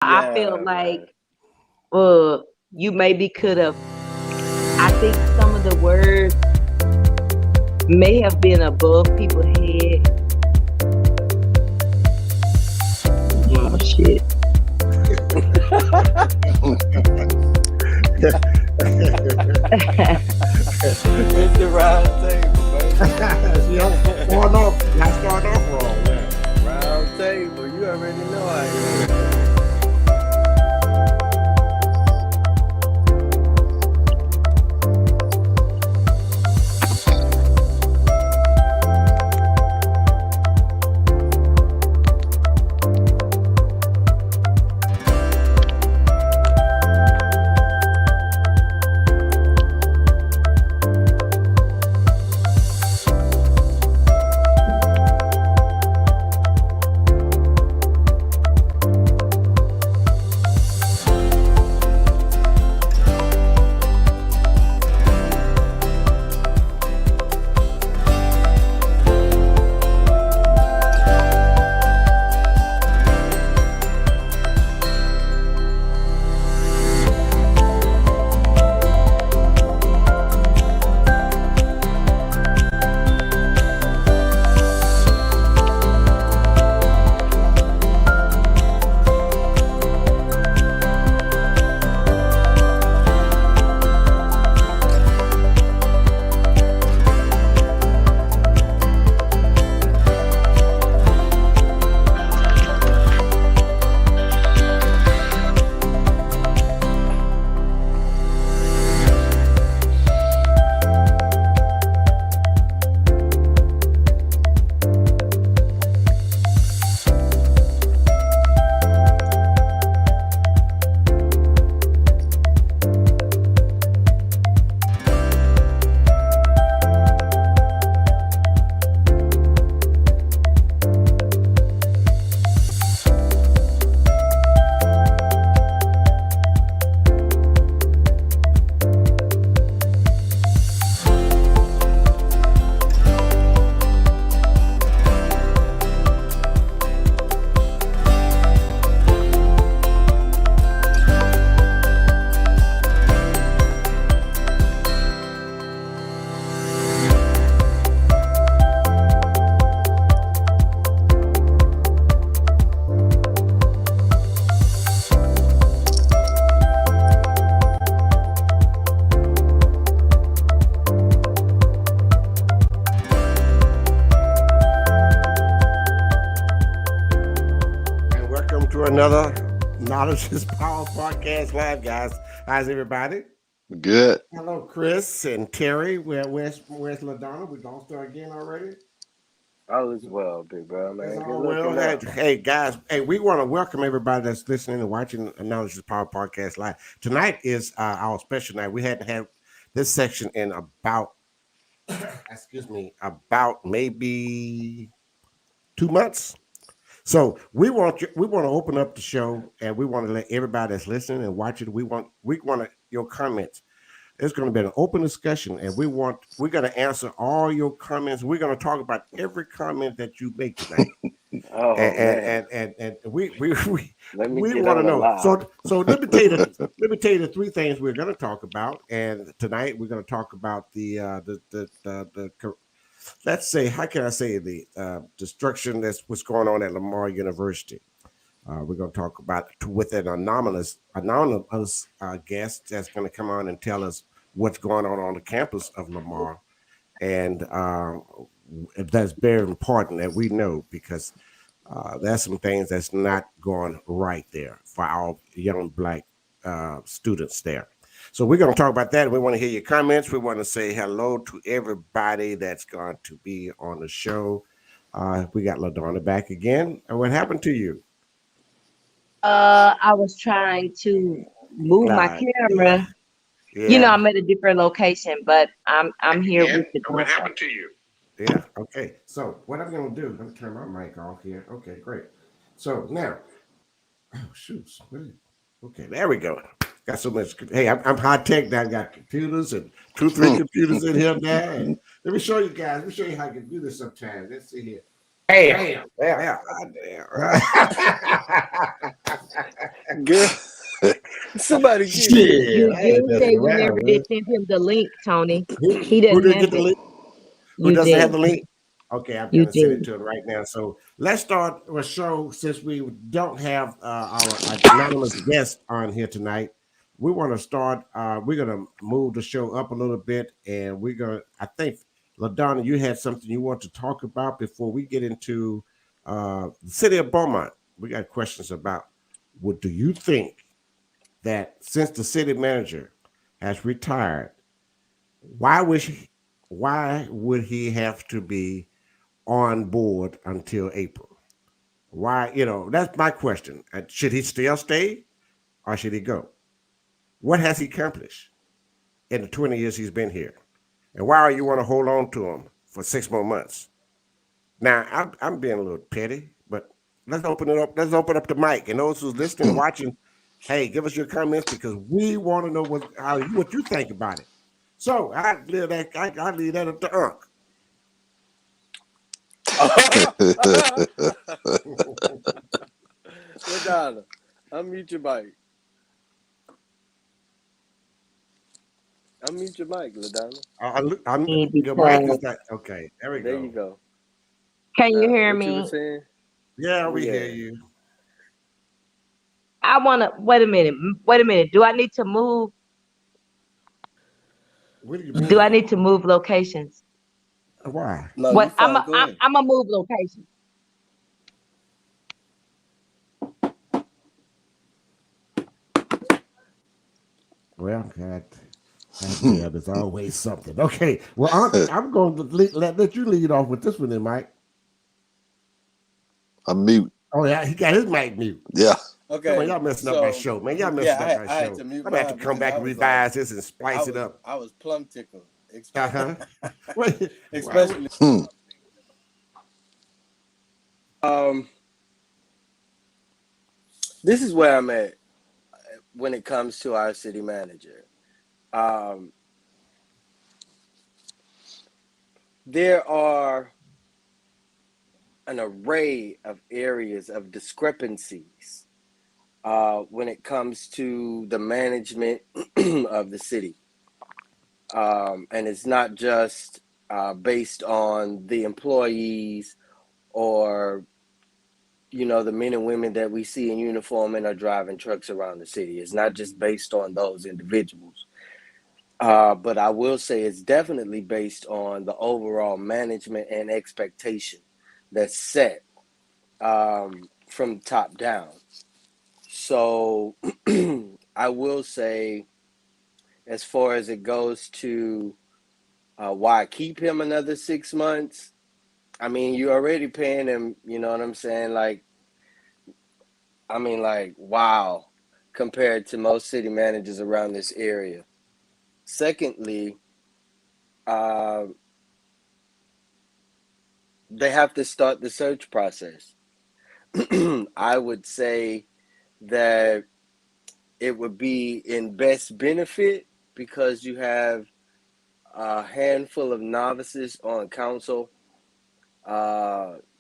I felt like you maybe could have. I think some of the words may have been above people's head. Oh shit. It's the round table, baby. Not starting off wrong. Yeah. Round table, you already know I am. Another Knowledge is Power podcast live, guys. How's everybody? Good. Hello, Chris and Terry. Where's LaDonna? We gonna start again already? All is well, big bro, man. Hey, guys. Hey, we want to welcome everybody that's listening and watching Knowledge is Power podcast live. Tonight is our special night. We hadn't had this section in about maybe 2 months. So we want to open up the show, and we want to let everybody that's listening and watching. We want your comments. It's going to be an open discussion, and we're going to answer all your comments. We're going to talk about every comment that you make tonight. and we want to know. So let me tell you the three things we're going to talk about. And tonight we're going to talk about the let's say, how can I say, the destruction that's what's going on at Lamar University. We're going to talk about with an anonymous guest that's going to come on and tell us what's going on the campus of Lamar. And that's very important that we know, because there's some things that's not going right there for our young Black students there. So we're going to talk about that. We want to hear your comments. We want to say hello to everybody that's going to be on the show. We got LaDonna back again. And what happened to you? I was trying to move my camera. Yeah. I'm at a different location, but I'm here with the. What happened to you? Yeah. Okay. So what I'm going to do? Let me turn my mic off here. Okay. Great. So now, shoots. Okay. There we go. Got so much. Hey, I'm high tech now. I got computers and 2-3 computers in here now. And let me show you guys. Let me show you how I can do this sometimes. Let's see here. Damn. Yeah. Girl, somebody get me. Shit. You I ain't you said messing you around, never man. did send him the link, Tony. He Who doesn't didn't have get the it. link? Who You doesn't have did. the link? Okay, I'm You gonna send did. it to him right now. So let's start with show since we don't have our anonymous guest on here tonight. We want to start. We're gonna move the show up a little bit, and we're gonna. I think Ladonna, you had something you want to talk about before we get into the city of Beaumont. We got questions about. What do you think that since the city manager has retired, why was he, why would he have to be on board until April? Why, that's my question. Should he still stay or should he go? What has he accomplished in the 20 years he's been here? And why do you want to hold on to him for 6 more months? Now, I'm being a little petty, but let's open it up. Let's open up the mic. And those who's listening and watching, hey, give us your comments because we want to know what you think about it. So I leave that up to Unc. Ladonna, unmute your mic. Unmute your mic, Ladonna. Your mic is Because not okay. There we There you go. go. can you hear What you were me? saying? Yeah, we hear Yeah. you. I wanna wait a minute. Wait a minute. Do I need to move? What do you Do I mean? need to move locations? Why? No, you What fine. Go ahead. I'm a move location. Well, God damn, there's always something. Okay, well, I'm going to let you lead off with this one, then, Mike. I'm mute. Oh yeah, he got his mic mute. Yeah. Come on, Okay, y'all messing up my so show, man. Y'all messing up yeah, my I had show. to mute I'm gonna have to mine come because back I and was like, revise this and splice it up. I was plumb tickled, Uh huh. Wait, especially. Hmm. Um, this is where I'm at when it comes to our city manager. Um, there are an array of areas of discrepancies when it comes to the management of the city. And it's not just based on the employees or the men and women that we see in uniform and are driving trucks around the city. It's not just based on those individuals. But I will say it's definitely based on the overall management and expectation that's set from top down. So I will say, as far as it goes to why keep him another 6 months, I mean, you're already paying him, you know what I'm saying? Like, wow, compared to most city managers around this area. Secondly, uh, they have to start the search process. I would say that it would be in best benefit because you have a handful of novices on council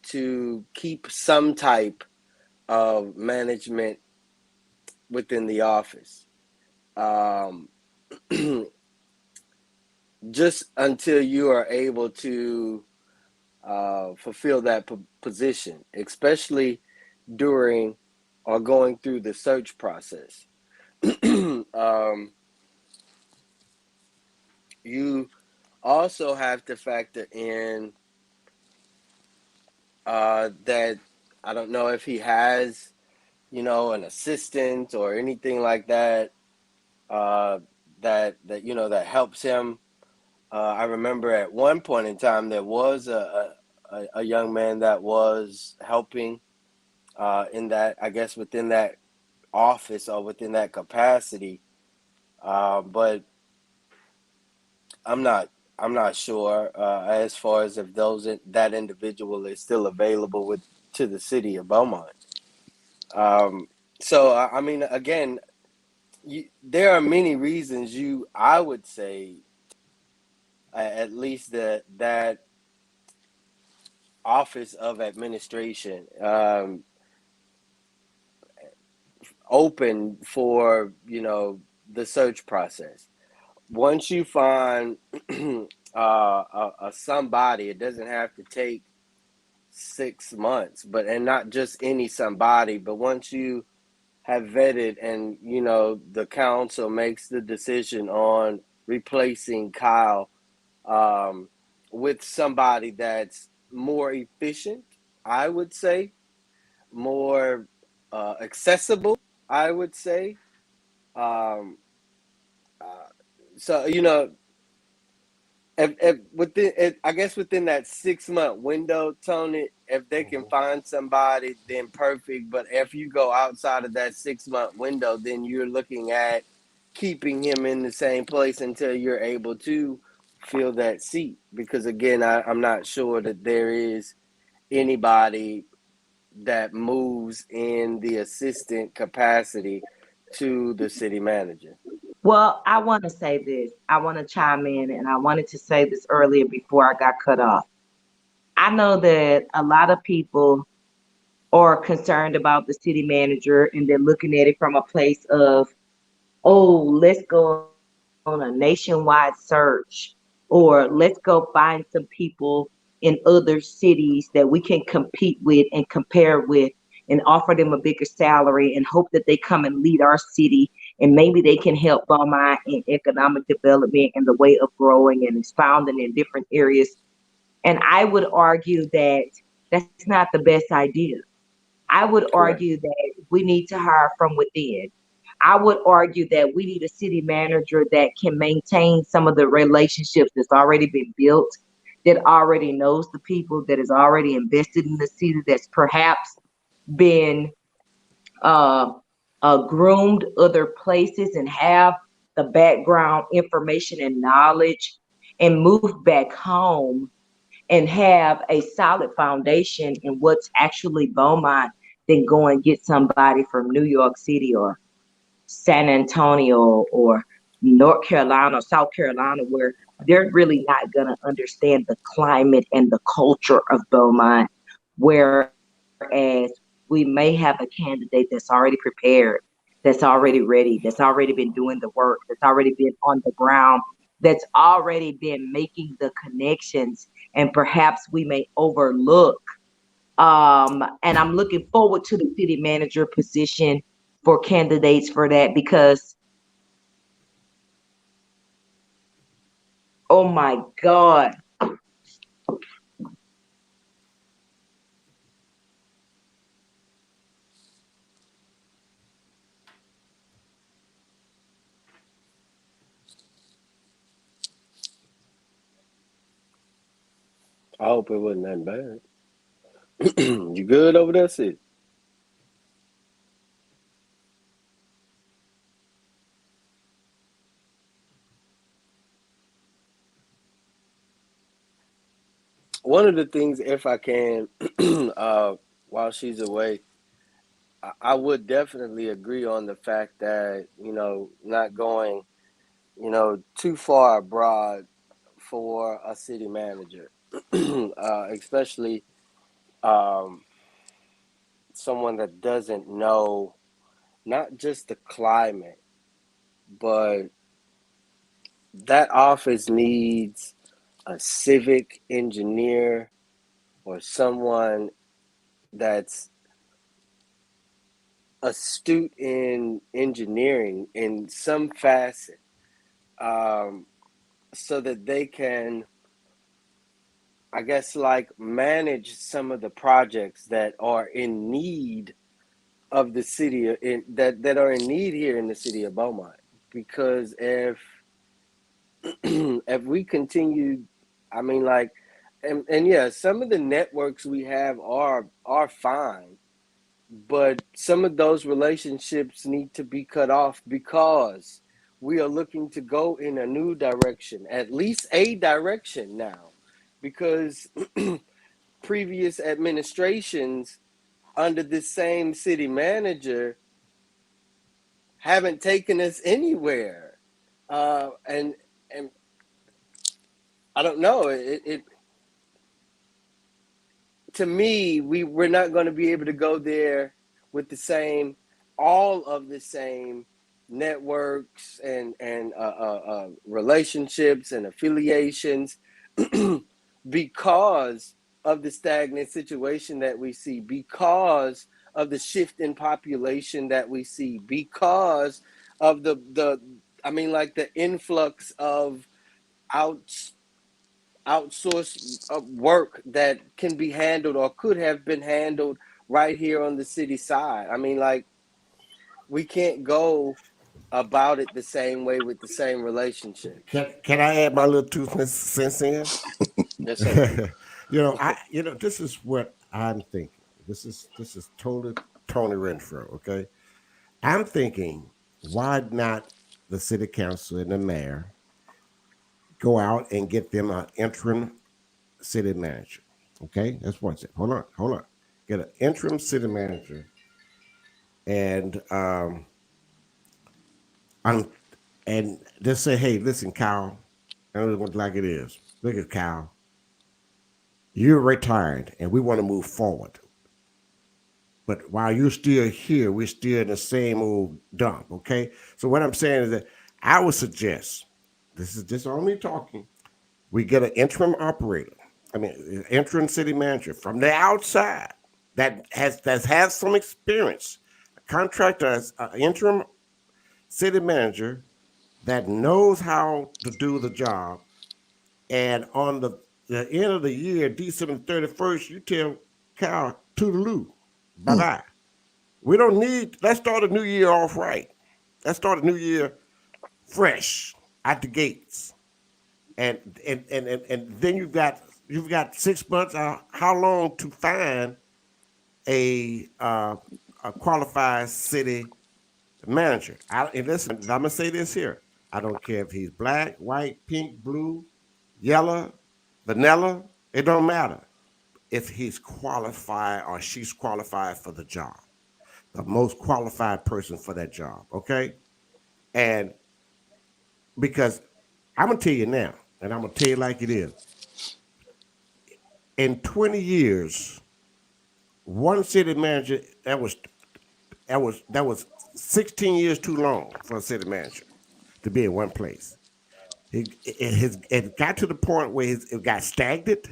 to keep some type of management within the office. Um, just until you are able to fulfill that position, especially during or going through the search process. You also have to factor in that I don't know if he has, an assistant or anything like that, uh, that helps him. I remember at one point in time there was a young man that was helping in that, I guess, within that office or within that capacity. But I'm not I'm not sure as far as if that individual is still available to the city of Beaumont. Um, so I mean, again, there are many reasons I would say at least that office of administration open for, the search process. Once you find a somebody, it doesn't have to take 6 months, and not just any somebody, but once you have vetted and the council makes the decision on replacing Kyle um, with somebody that's more efficient, I would say, more accessible, I would say. Um, uh, so if within, I guess within that 6 month window, Tony, if they can Mhm. find somebody, then perfect. But if you go outside of that 6 month window, then you're looking at keeping him in the same place until you're able to fill that seat. Because again, I'm not sure that there is anybody that moves in the assistant capacity to the city manager. Well, I want to say this. I want to chime in, and I wanted to say this earlier before I got cut off. I know that a lot of people are concerned about the city manager and they're looking at it from a place of, oh, let's go on a nationwide search, or let's go find some people in other cities that we can compete with and compare with and offer them a bigger salary and hope that they come and lead our city and maybe they can help Beaumont in economic development and the way of growing and expounding in different areas. And I would argue that that's not the best idea. I would Correct. argue that we need to hire from within. I would argue that we need a city manager that can maintain some of the relationships that's already been built, that already knows the people, that is already invested in the city, that's perhaps been uh, groomed other places and have the background information and knowledge and move back home and have a solid foundation in what's actually Beaumont, then go and get somebody from New York City or San Antonio or North Carolina or South Carolina, where they're really not going to understand the climate and the culture of Beaumont. Whereas we may have a candidate that's already prepared, that's already ready, that's already been doing the work, that's already been on the ground, that's already been making the connections, and perhaps we may overlook. And I'm looking forward to the city manager position for candidates for that because, oh my God, I hope it wasn't that bad. You good over there, sis? One of the things, if I can, while she's away, I would definitely agree on the fact that, not going, too far abroad for a city manager, especially um, someone that doesn't know not just the climate, but that office needs a civic engineer or someone that's astute in engineering in some facet, um, so that they can, I guess, like manage some of the projects that are in need of the city that are in need here in the city of Beaumont. Because if we continue, I mean, like, and yeah, some of the networks we have are fine, but some of those relationships need to be cut off because we are looking to go in a new direction, at least a direction now, because previous administrations under this same city manager haven't taken us anywhere. And I don't know. It to me, we're not going to be able to go there with all of the same networks and relationships and affiliations because of the stagnant situation that we see, because of the shift in population that we see, because of the influx of out outsourced work that can be handled or could have been handled right here on the city side. I mean, like, we can't go about it the same way with the same relationships. Can I add my little 2 cents in? Yes, sir. This is what I'm thinking. This is totally Tony Renfro. Okay, I'm thinking, why not the city council and the mayor go out and get them an interim city manager? Okay, that's one thing. Hold on. Get an interim city manager, and I'm and just say, hey, listen, Kyle, I don't look like it is. Look at Kyle. You're retired, and we want to move forward. But while you're still here, we're still in the same old dump. Okay. So what I'm saying is that I would suggest, this is just only talking, we get an interim operator. I mean, interim city manager from the outside that has some experience. A contractor as an interim city manager that knows how to do the job. And on the end of the year, December 31st, you tell Cal toodaloo, bye bye. We don't need. Let's start a new year off right. Let's start a new year fresh at the gates, and then you've got 6 months. How long to find a a qualified city manager? And listen, I'm gonna say this here. I don't care if he's black, white, pink, blue, yellow, vanilla. It don't matter if he's qualified or she's qualified for the job. The most qualified person for that job. Okay, and because I'm gonna tell you now, and I'm gonna tell you like it is. In 20 years, one city manager that was 16 years too long for a city manager to be in one place. It got to the point where it got stagnant.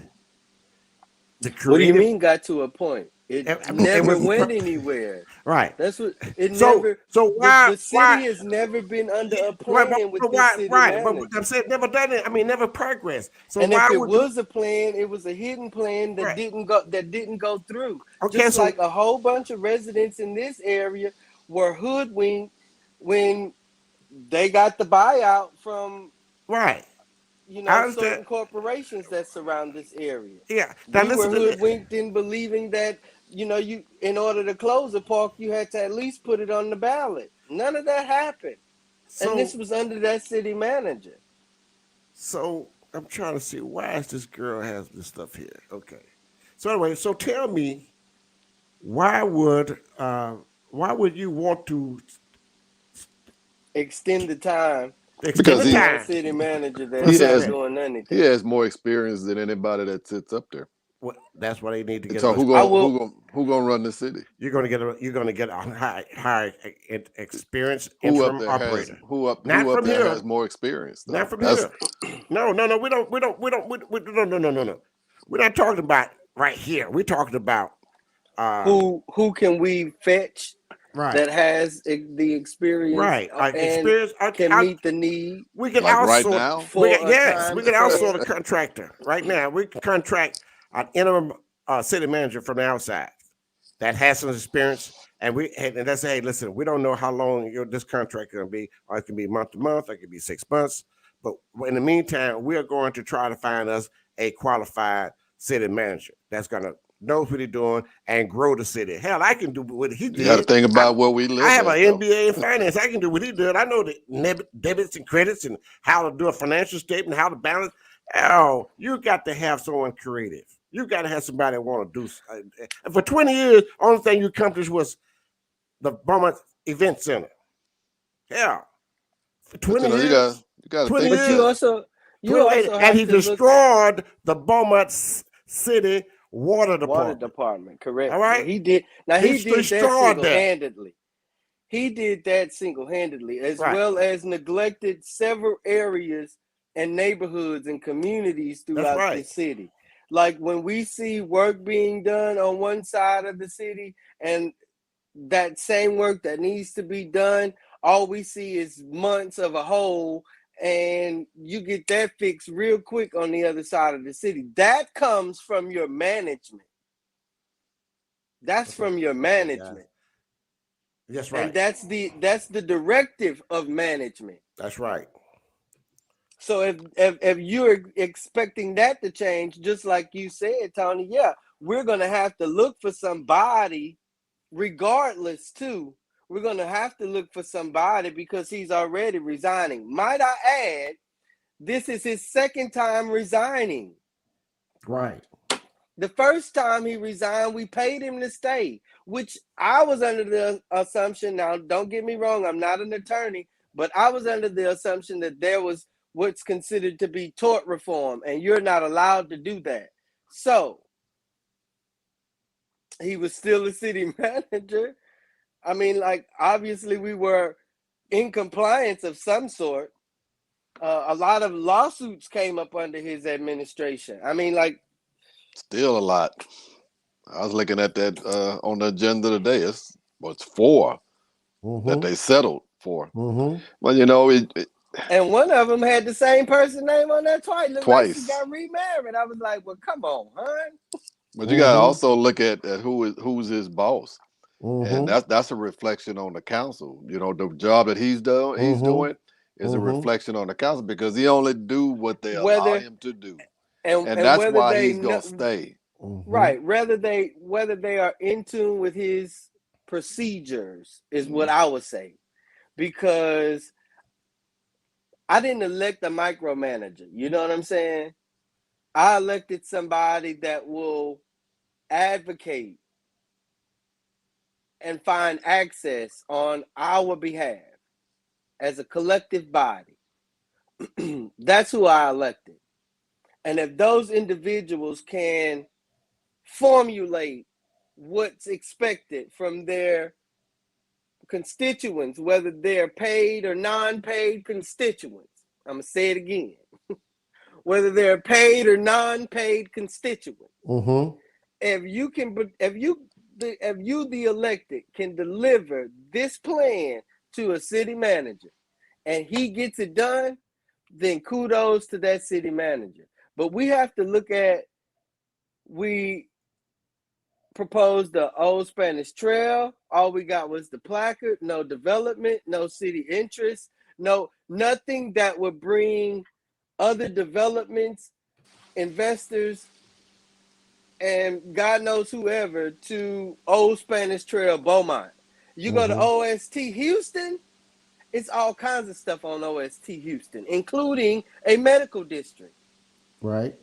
The What do you creative, mean got to a point? It I mean, it never was went anywhere. right. That's what it So never so the why city has never been under a right, plan with this why city right? But manager. I'm saying never done it. I mean, never progress. So And if why it would you? was a plan, it was a hidden plan that Right. didn't go through. Okay. Just So like a whole bunch of residents in this area were hoodwinked when they got the buyout from right. I understand. certain corporations that surround this area. Yeah. Now We were listen to this. hoodwinked in believing that you in order to close a park, you had to at least put it on the ballot. None of that happened, and this So was under that city manager. so I'm trying to see why is this girl has this stuff here. Okay. So anyway, so tell me why would you want to Extend the time extend Because the he for a time city manager for that's he not has city? doing he anything. has more experience than anybody that sits up there. Well, that's why they need to And get a so response. I will. who gonna run the city? You're gonna get a high experienced Who up interim there has operator. who Not up from there here. has more experience Not though? from That's here. No. We don't. No. We're not talking about right here. We're talking about Who can we fetch right, that has the experience right. and Experience. can meet the need We can like right outsource. now. for a Yes, time we can span? outsource a contractor right now. We can contract an interim city manager from the outside that has some experience, and let's say, hey, listen, we don't know how long this contract is going to be, or it can be month to month, or it can be 6 months. But in the meantime, we are going to try to find us a qualified city manager that's going to know what he's doing and grow the city. Hell, I can do what he You got to did. think I, about where we I live have at an though. MBA in finance. I can do what he did. I know the debits and credits and how to do a financial statement, how to balance. Oh, you got to have someone creative. You got to have somebody that want to do. For 20 years, only thing you accomplished was the Beaumont Event Center. Yeah, for But 20 years, you got to 20 think But of you years, that. also you 20, also and have he to look at destroyed the Beaumont City water Water department. department, correct. All right, He did. Now he he did that destroyed that. single-handedly. He did that single-handedly, as Right. well as neglected several areas and neighborhoods and communities That's throughout the right. city. Like when we see work being done on one side of the city and that same work that needs to be done, all we see is months of a hole, and you get that fixed real quick on the other side of the city. That comes from your management. That's from your Okay, guys. management. That's And right. that's the directive of management. That's right. So if you're expecting that to change, just like you said, Tony, yeah, we're gonna have to look for somebody, regardless too. We're gonna have to look for somebody because he's already resigning. Might I add, this is his second time resigning. Right. The first time he resigned, we paid him to stay, which I was under the assumption. Now, don't get me wrong, I'm not an attorney, but I was under the assumption that there was what's considered to be tort reform, and you're not allowed to do that. So he was still a city manager. I mean, like, obviously we were in compliance of some sort. A lot of lawsuits came up under his administration. I mean, like, Still a lot. I was looking at that on the agenda today. It's 4 that they settled for. Well, you know, and one of them had the same person name on there twice. Looked like she twice. got remarried. I was like, well, come on, hon. But you got to also look at who's his boss, and that's a reflection on the council. You know, the job that he's doing is a reflection on the council because he only do what they allow Whether him to do, and and that's whether why they he's know, gonna stay. right, whether they are in tune with his procedures is what I would say, because I didn't elect a micromanager. You know what I'm saying? I elected somebody that will advocate and find access on our behalf as a collective body. That's who I elected. And if those individuals can formulate what's expected from their constituents, whether they're paid or non-paid constituents, I'm going to say it again, whether they're paid or non-paid constituents, if you the elected can deliver this plan to a city manager and he gets it done, then kudos to that city manager. But we have to look at, we proposed the Old Spanish Trail. All we got was the placard, no development, no city interest, nothing that would bring other developments, investors, and God knows whoever to Old Spanish Trail, Beaumont. You go to OST Houston, it's all kinds of stuff on OST Houston, including a medical district. Right.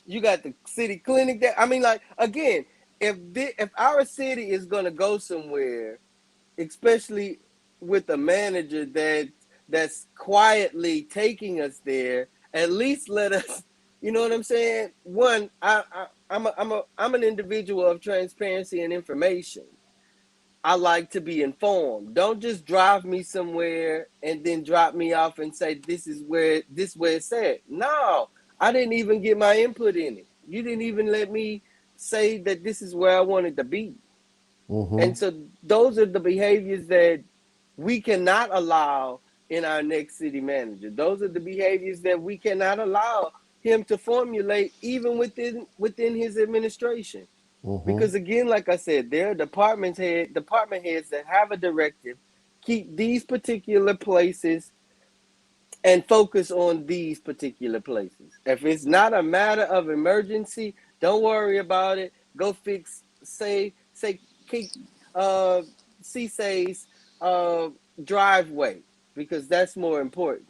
You got the city clinic there. I mean, like, again, if our city is going to go somewhere, especially with a manager that's quietly taking us there, at least let us, you know what I'm saying? One, I'm an individual of transparency and information. I like to be informed. Don't just drive me somewhere and then drop me off and say this is where it's at. No, I didn't even get my input in it. You didn't even let me say that this is where I wanted to be. And so those are the behaviors that we cannot allow in our next city manager. Those are the behaviors that we cannot allow him to formulate even within his administration. Because again, like I said, there are department heads that have a directive, keep these particular places and focus on these particular places. If it's not a matter of emergency, don't worry about it. Go fix, Cisse's driveway, because that's more important.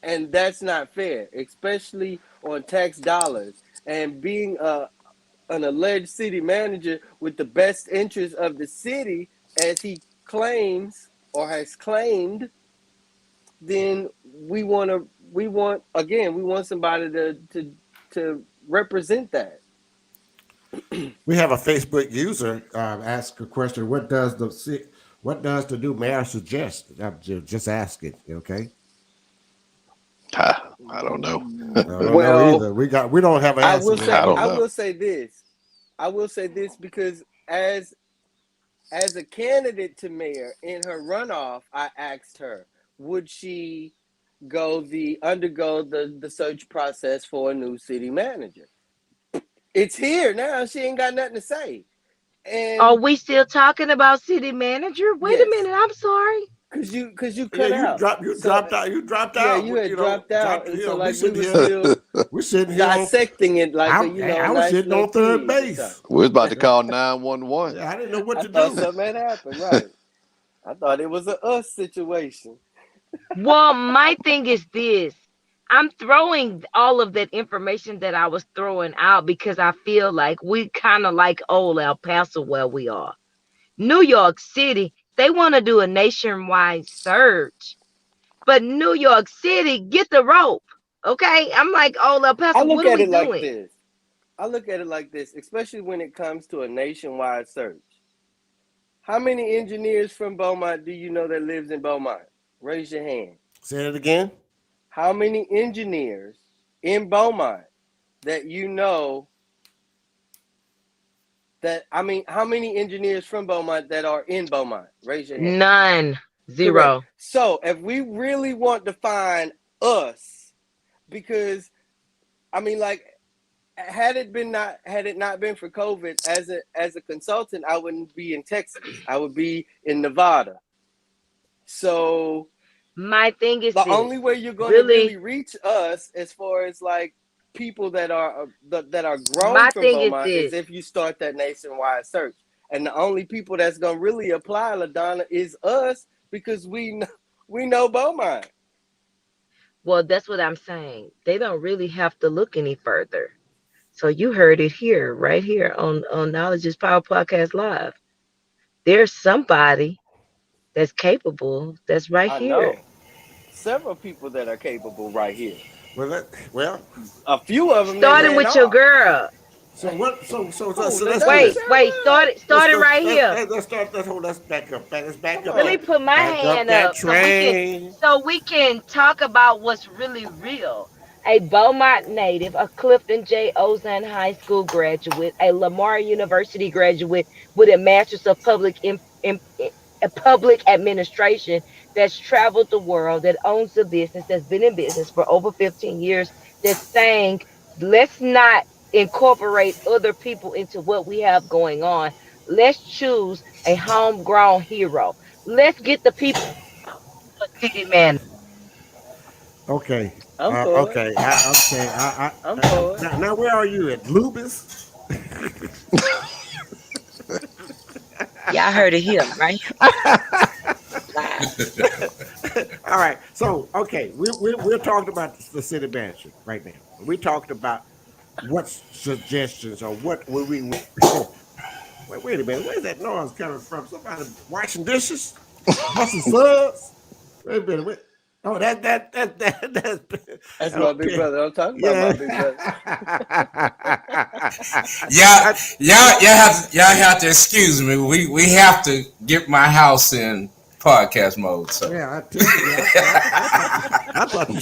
And that's not fair, especially on tax dollars. And being an alleged city manager with the best interest of the city, as he claims or has claimed, then we want somebody to represent that. We have a Facebook user ask a question. What does the new mayor suggest? Just ask it. Okay. I don't know. I don't know Well, either. We don't have an I answer will to say that I don't I either. know. will say this. I will say this because as a candidate to mayor in her runoff, I asked her, would she undergo the search process for a new city manager? It's here now. She ain't got nothing to say. Are And we still talking about city manager? Wait a yes, minute. I'm sorry. cause you Yeah, cut out. So you dropped yeah, out. you had dropped out, and so We like we sitting were here, still we sitting here on. dissecting it like I a was nice sitting little on third kid or something. base. We're about to call 911. Yeah, I didn't know what I to thought do. something had happened, right? I thought it was a us situation. Well, my thing is this. I'm throwing all of that information that I was throwing out because I feel like we kind of like old El Paso where we are. New York City, they want to do a nationwide search. But New York City, get the rope. Okay? I'm like, old El I Paso, look what are at we it like doing? this. I look at it like this, especially when it comes to a nationwide search. How many engineers from Beaumont do you know that lives in Beaumont? Raise your hand. Say it again. How many engineers in Beaumont that you know how many engineers from Beaumont that are in Beaumont? Raise your hand. None. Correct. Zero. So if we really want to find us, because like had it not been for COVID, as a consultant, I wouldn't be in Texas. I would be in Nevada. So My thing is the this. only way you're going to Really, really reach us, as far as like people that are grown my from thing is Beaumont, is this. if you start that nationwide search. And the only people that's going to really apply, LaDonna, is us, because we know Beaumont. Well, that's what I'm saying. They don't really have to look any further. So you heard it here, right here on Knowledge is Power Podcast Live. There's somebody that's capable that's right I here. know several people that are capable right here. Well. A few of them that Starting ran with your off. girl. So what? So Who? let's do LaDonna this. Wait, Sherwood? starting right here. Let's start. Let's back up. Let's back Come up Let me that. on. put my Back up hand that up train. so we can talk about what's really real. A Beaumont native, a Clifton J. Ozan High School graduate, a Lamar University graduate with a Master's of Public Administration that's traveled the world, that owns a business, that's been in business for over 15 years, that's saying, let's not incorporate other people into what we have going on. Let's choose a homegrown hero. Let's get the people a city man. Okay. I'm for it. Okay. Okay. I'm for it. Now where are you at, Lubis? Y'all heard of him, right? Live. All right. So okay, we're talking about the city manager right now. We talked about what suggestions or what would we. Wait a minute. Where's that noise coming from? Somebody washing dishes, busting subs. Wait a minute. Oh, that's That's my big okay. brother. I'm talking about my Yeah. big brother. Yeah, y'all have to excuse me. We have to get my house in podcast mode. So Yeah, I tell you, I thought you